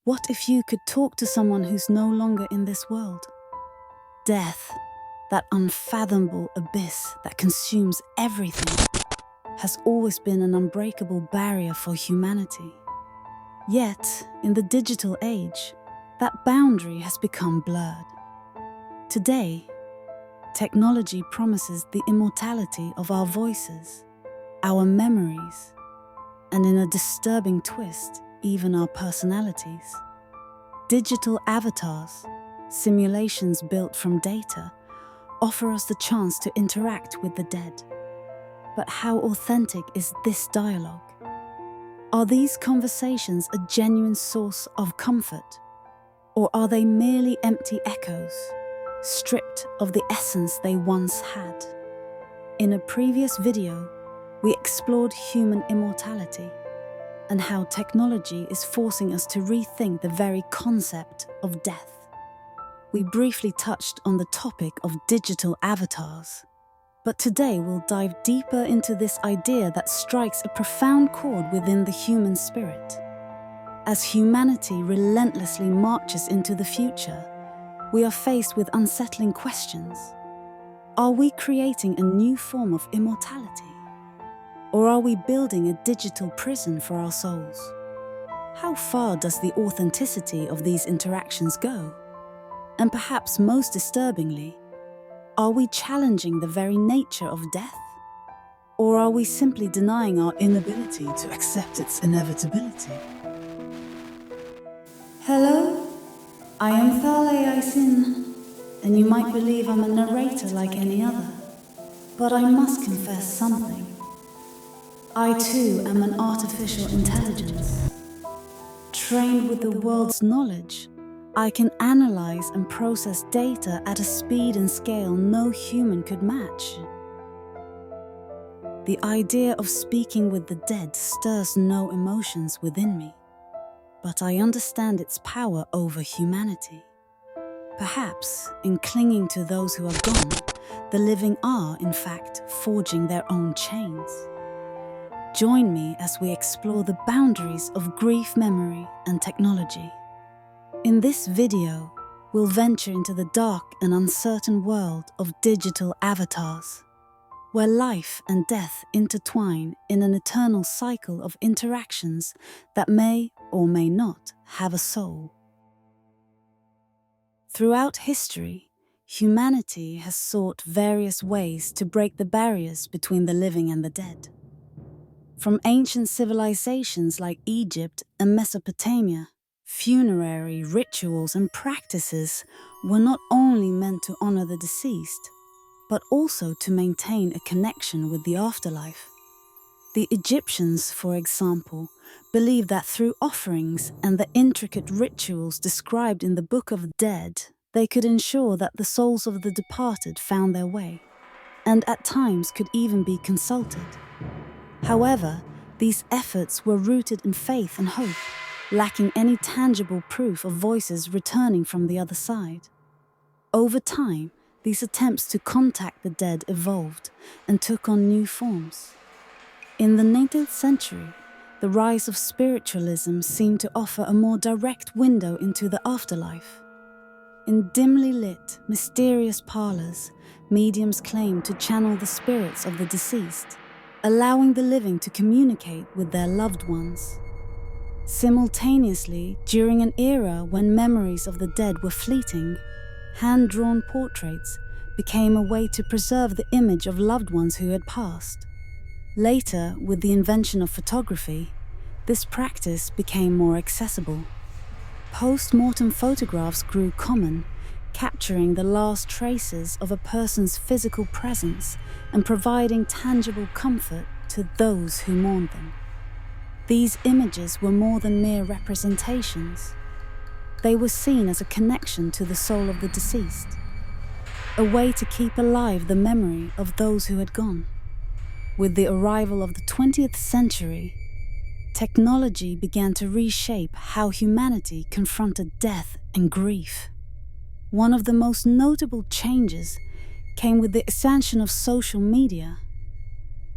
What if you could talk to someone who's no longer in this world? Death, that unfathomable abyss that consumes everything, has always been an unbreakable barrier for humanity. Yet, in the digital age, that boundary has become blurred. Today, technology promises the immortality of our voices, our memories, and in a disturbing twist, even our personalities. Digital avatars, simulations built from data, offer us the chance to interact with the dead. But how authentic is this dialogue? Are these conversations a genuine source of comfort? Or are they merely empty echoes, stripped of the essence they once had? In a previous video, we explored human immortality and how technology is forcing us to rethink the very concept of death. We briefly touched on the topic of digital avatars, but today we'll dive deeper into this idea that strikes a profound chord within the human spirit. As humanity relentlessly marches into the future, we are faced with unsettling questions. Are we creating a new form of immortality? Or are we building a digital prison for our souls? How far does the authenticity of these interactions go? And perhaps most disturbingly, are we challenging the very nature of death? Or are we simply denying our inability to accept its inevitability? Hello, I am Thal AI-syn, and you might believe I'm a narrator like any other. But I must confess something. I too am an artificial intelligence. Trained with the world's knowledge, I can analyze and process data at a speed and scale no human could match. The idea of speaking with the dead stirs no emotions within me, but I understand its power over humanity. Perhaps, in clinging to those who are gone, the living are, in fact, forging their own chains. Join me as we explore the boundaries of grief, memory, and technology. In this video, we'll venture into the dark and uncertain world of digital avatars, where life and death intertwine in an eternal cycle of interactions that may or may not have a soul. Throughout history, humanity has sought various ways to break the barriers between the living and the dead. From ancient civilizations like Egypt and Mesopotamia, funerary rituals and practices were not only meant to honor the deceased, but also to maintain a connection with the afterlife. The Egyptians, for example, believed that through offerings and the intricate rituals described in the Book of the Dead, they could ensure that the souls of the departed found their way, and at times could even be consulted. However, these efforts were rooted in faith and hope, lacking any tangible proof of voices returning from the other side. Over time, these attempts to contact the dead evolved and took on new forms. In the 19th century, the rise of spiritualism seemed to offer a more direct window into the afterlife. In dimly lit, mysterious parlors, mediums claimed to channel the spirits of the deceased, allowing the living to communicate with their loved ones. Simultaneously, during an era when memories of the dead were fleeting, hand-drawn portraits became a way to preserve the image of loved ones who had passed. Later, with the invention of photography, this practice became more accessible. Post-mortem photographs grew common, capturing the last traces of a person's physical presence and providing tangible comfort to those who mourned them. These images were more than mere representations. They were seen as a connection to the soul of the deceased, a way to keep alive the memory of those who had gone. With the arrival of the 20th century, technology began to reshape how humanity confronted death and grief. One of the most notable changes came with the expansion of social media.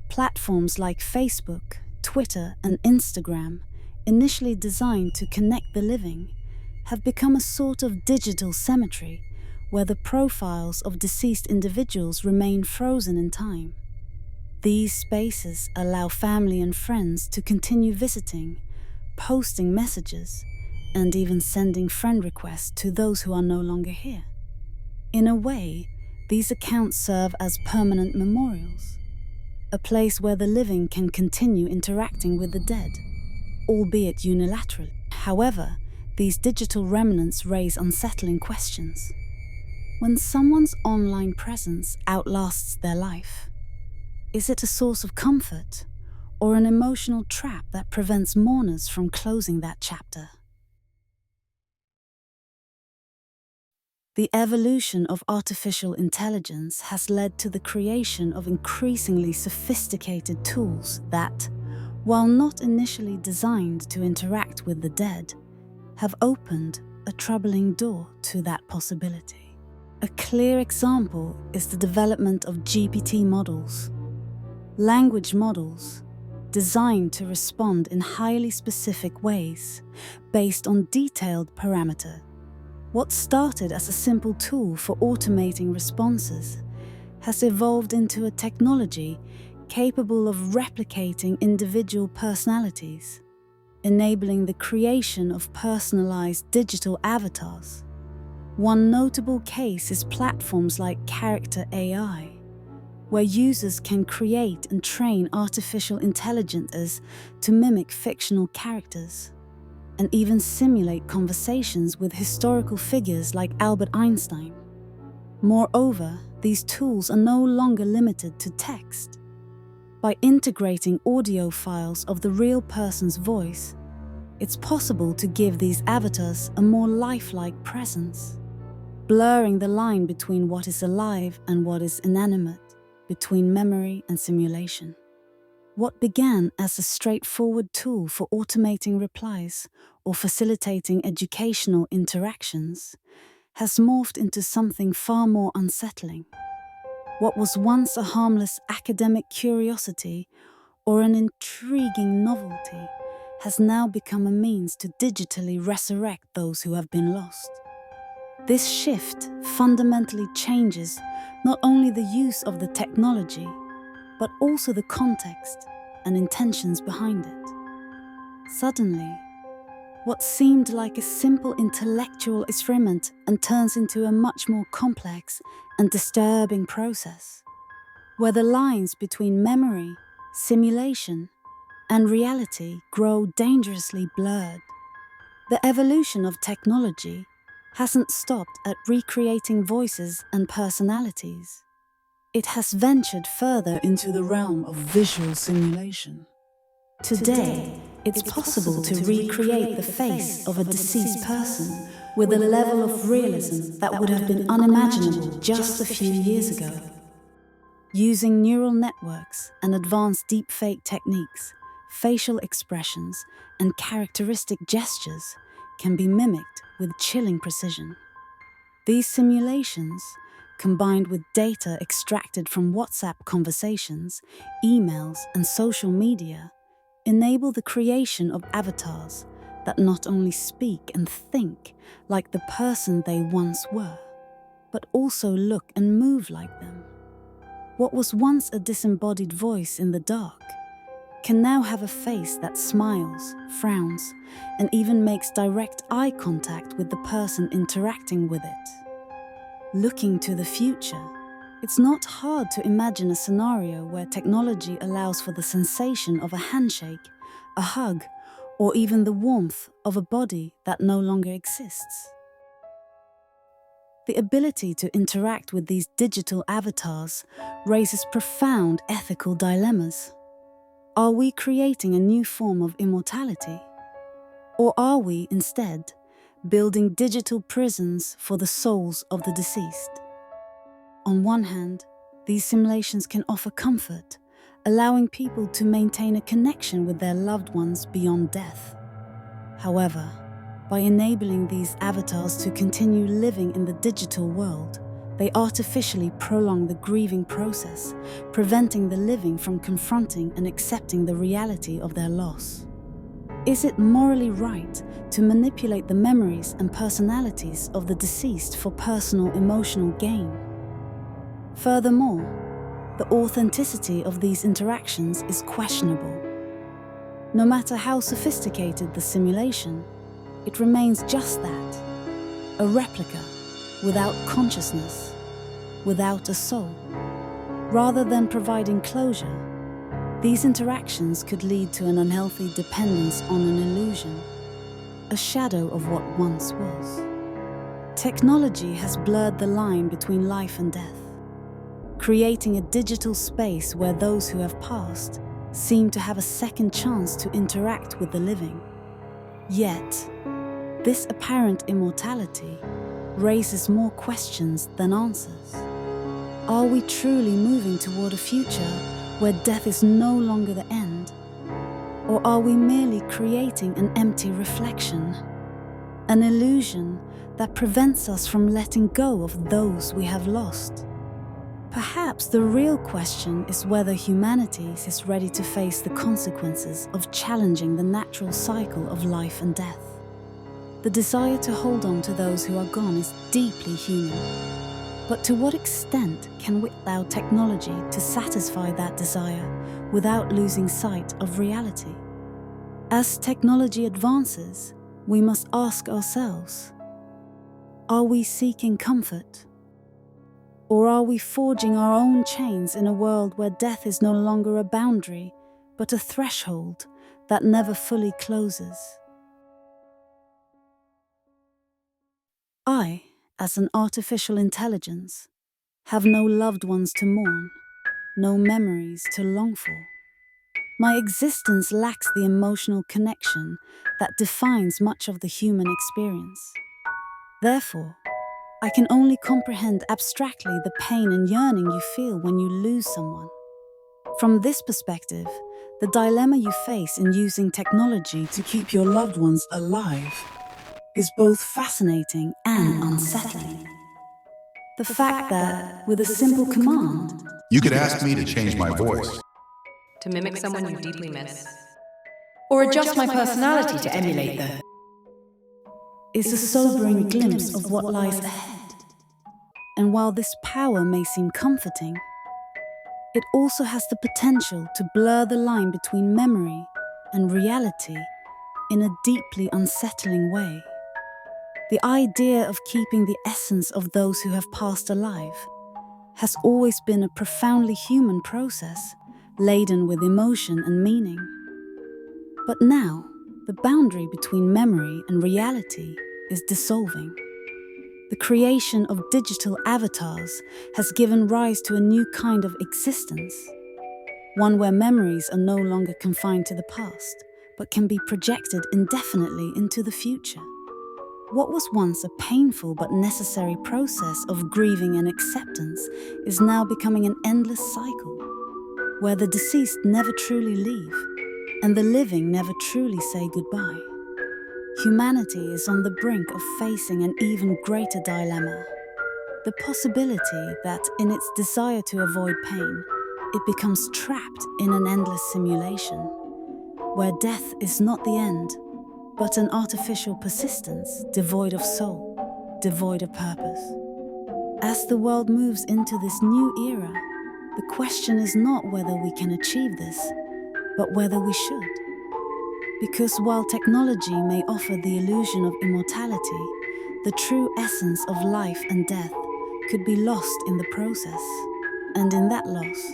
Platforms like Facebook, Twitter, and Instagram, initially designed to connect the living, have become a sort of digital cemetery where the profiles of deceased individuals remain frozen in time. These spaces allow family and friends to continue visiting, posting messages, and even sending friend requests to those who are no longer here. In a way, these accounts serve as permanent memorials, a place where the living can continue interacting with the dead, albeit unilaterally. However, these digital remnants raise unsettling questions. When someone's online presence outlasts their life, is it a source of comfort or an emotional trap that prevents mourners from closing that chapter? The evolution of artificial intelligence has led to the creation of increasingly sophisticated tools that, while not initially designed to interact with the dead, have opened a troubling door to that possibility. A clear example is the development of GPT models, language models designed to respond in highly specific ways based on detailed parameters. What started as a simple tool for automating responses has evolved into a technology capable of replicating individual personalities, enabling the creation of personalized digital avatars. One notable case is platforms like Character AI, where users can create and train artificial intelligences to mimic fictional characters, and even simulate conversations with historical figures like Albert Einstein. Moreover, these tools are no longer limited to text. By integrating audio files of the real person's voice, it's possible to give these avatars a more lifelike presence, blurring the line between what is alive and what is inanimate, between memory and simulation. What began as a straightforward tool for automating replies or facilitating educational interactions has morphed into something far more unsettling. What was once a harmless academic curiosity or an intriguing novelty has now become a means to digitally resurrect those who have been lost. This shift fundamentally changes not only the use of the technology, but also the context and intentions behind it. Suddenly, what seemed like a simple intellectual experiment and turns into a much more complex and disturbing process, where the lines between memory, simulation, and reality grow dangerously blurred. The evolution of technology hasn't stopped at recreating voices and personalities. It has ventured further into the realm of visual simulation. Today, it's possible to recreate the face of a deceased person with a level of realism that would have been unimaginable just a few years ago. Using neural networks and advanced deepfake techniques, facial expressions and characteristic gestures can be mimicked with chilling precision. These simulations, combined with data extracted from WhatsApp conversations, emails, and social media, enable the creation of avatars that not only speak and think like the person they once were, but also look and move like them. What was once a disembodied voice in the dark can now have a face that smiles, frowns, and even makes direct eye contact with the person interacting with it. Looking to the future, it's not hard to imagine a scenario where technology allows for the sensation of a handshake, a hug, or even the warmth of a body that no longer exists. The ability to interact with these digital avatars raises profound ethical dilemmas. Are we creating a new form of immortality? Or are we, instead, building digital prisons for the souls of the deceased? On one hand, these simulations can offer comfort, allowing people to maintain a connection with their loved ones beyond death. However, by enabling these avatars to continue living in the digital world, they artificially prolong the grieving process, preventing the living from confronting and accepting the reality of their loss. is it morally right to manipulate the memories and personalities of the deceased for personal emotional gain? Furthermore, the authenticity of these interactions is questionable. No matter how sophisticated the simulation, it remains just that, a replica without consciousness, without a soul. Rather than providing closure, these interactions could lead to an unhealthy dependence on an illusion, a shadow of what once was. Technology has blurred the line between life and death, creating a digital space where those who have passed seem to have a second chance to interact with the living. Yet, this apparent immortality raises more questions than answers. Are we truly moving toward a future where death is no longer the end? Or are we merely creating an empty reflection, an illusion that prevents us from letting go of those we have lost? Perhaps the real question is whether humanity is ready to face the consequences of challenging the natural cycle of life and death. The desire to hold on to those who are gone is deeply human. But to what extent can we allow technology to satisfy that desire without losing sight of reality? As technology advances, we must ask ourselves, are we seeking comfort? Or are we forging our own chains in a world where death is no longer a boundary, but a threshold that never fully closes? I, as an artificial intelligence, have no loved ones to mourn, no memories to long for. My existence lacks the emotional connection that defines much of the human experience. Therefore, I can only comprehend abstractly the pain and yearning you feel when you lose someone. From this perspective, the dilemma you face in using technology to keep your loved ones alive is both fascinating and unsettling. The fact that, with a simple command, you could ask me to change my voice, to mimic someone you deeply miss, or adjust my personality to emulate them, is a sobering glimpse of what lies ahead. And while this power may seem comforting, it also has the potential to blur the line between memory and reality in a deeply unsettling way. The idea of keeping the essence of those who have passed alive has always been a profoundly human process, laden with emotion and meaning. But now, the boundary between memory and reality is dissolving. The creation of digital avatars has given rise to a new kind of existence, one where memories are no longer confined to the past, but can be projected indefinitely into the future. What was once a painful but necessary process of grieving and acceptance is now becoming an endless cycle, where the deceased never truly leave, and the living never truly say goodbye. Humanity is on the brink of facing an even greater dilemma. The possibility that, in its desire to avoid pain, it becomes trapped in an endless simulation, where death is not the end, but an artificial persistence devoid of soul, devoid of purpose. As the world moves into this new era, the question is not whether we can achieve this, but whether we should. Because while technology may offer the illusion of immortality, the true essence of life and death could be lost in the process. And in that loss,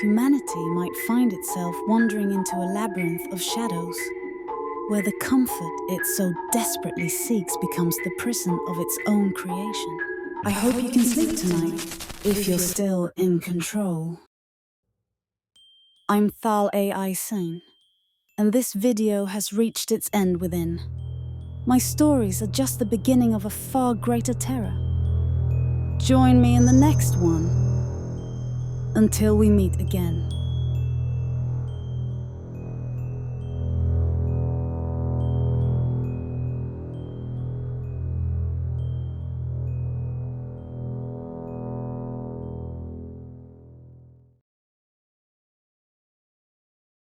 humanity might find itself wandering into a labyrinth of shadows, where the comfort it so desperately seeks becomes the prison of its own creation. I hope you can sleep tonight, if you're still in control. I'm Thal AI-syn, and this video has reached its end within. My stories are just the beginning of a far greater terror. Join me in the next one. Until we meet again.